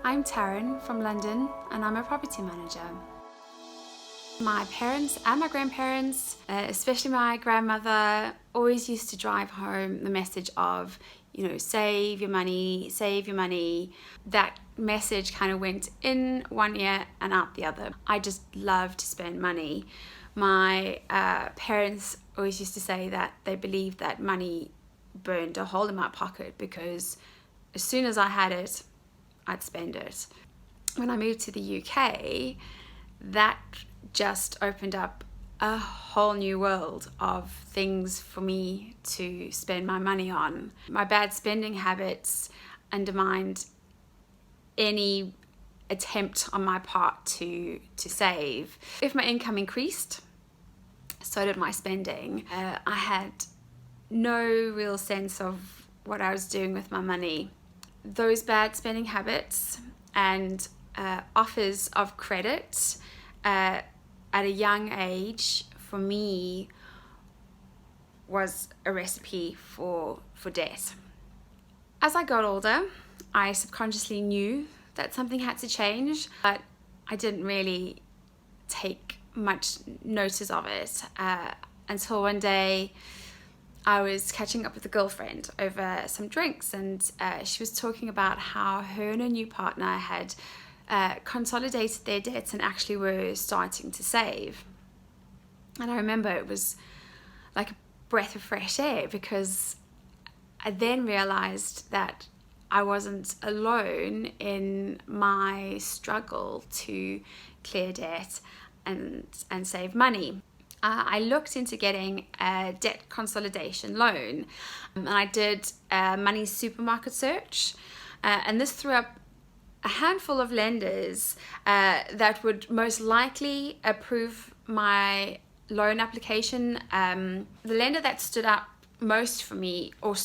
I'm Tarryn from London and I'm a property manager. My parents and my grandparents, especially my grandmother, always used to drive home the message of, save your money, save your money. That message kind of went in one ear and out the other. I just love to spend money. My parents always used to say that they believed that money burned a hole in my pocket because as soon as I had it, I'd spend it. When I moved to the UK, that just opened up a whole new world of things for me to spend my money on. My bad spending habits undermined any attempt on my part to save. If my income increased, so did my spending. I had no real sense of what I was doing with my money. Those bad spending habits and offers of credit at a young age for me was a recipe for debt. As I got older, I subconsciously knew that something had to change, but I didn't really take much notice of it until one day I was catching up with a girlfriend over some drinks, and she was talking about how her and her new partner had consolidated their debts and actually were starting to save. And I remember it was like a breath of fresh air, because I then realized that I wasn't alone in my struggle to clear debt and save money. I looked into getting a debt consolidation loan, and I did a money supermarket search, and this threw up a handful of lenders that would most likely approve my loan application. The lender that stood out most for me was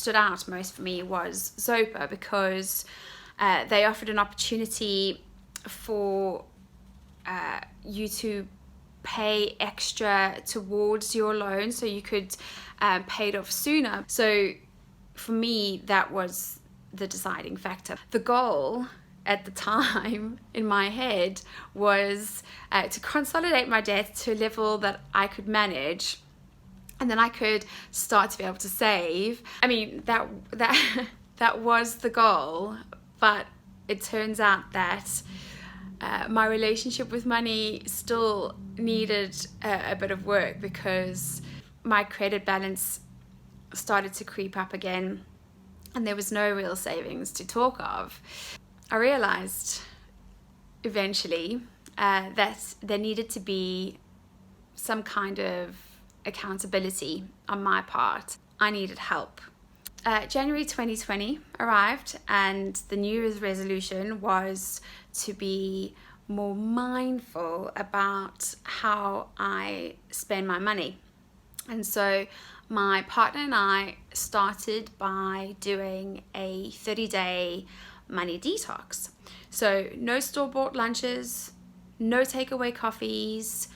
Zopa, because they offered an opportunity for you to pay extra towards your loan so you could pay it off sooner. So for me, that was the deciding factor. The goal at the time in my head was to consolidate my debt to a level that I could manage, and then I could start to be able to save. I mean, that was the goal, but it turns out that my relationship with money still needed a bit of work, because my credit balance started to creep up again and there was no real savings to talk of. I realized eventually that there needed to be some kind of accountability on my part. I needed help. January 2020 arrived, and the New Year's resolution was to be more mindful about how I spend my money. And so my partner and I started by doing a 30-day money detox. So no store-bought lunches, no takeaway coffees,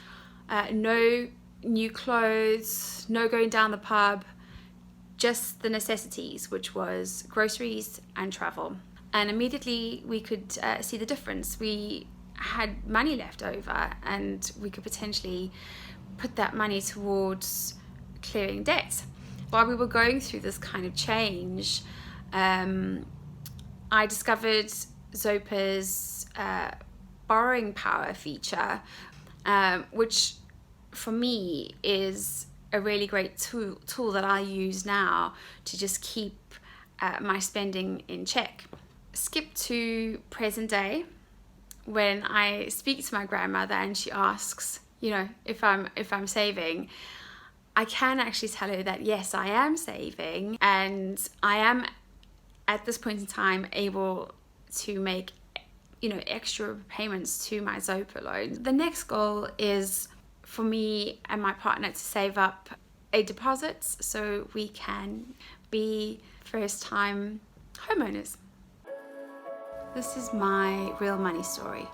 no new clothes, no going down the pub, just the necessities, which was groceries and travel. And immediately we could see the difference. We had money left over, and we could potentially put that money towards clearing debt. While we were going through this kind of change, I discovered Zopa's borrowing power feature, which for me is a really great tool that I use now to just keep my spending in check. Skip to present day, when I speak to my grandmother and she asks, if I'm saving, I can actually tell her that yes, I am saving, and I am at this point in time able to make extra payments to my Zopa loan. The next goal is for me and my partner to save up a deposit so we can be first-time homeowners. This is my real money story.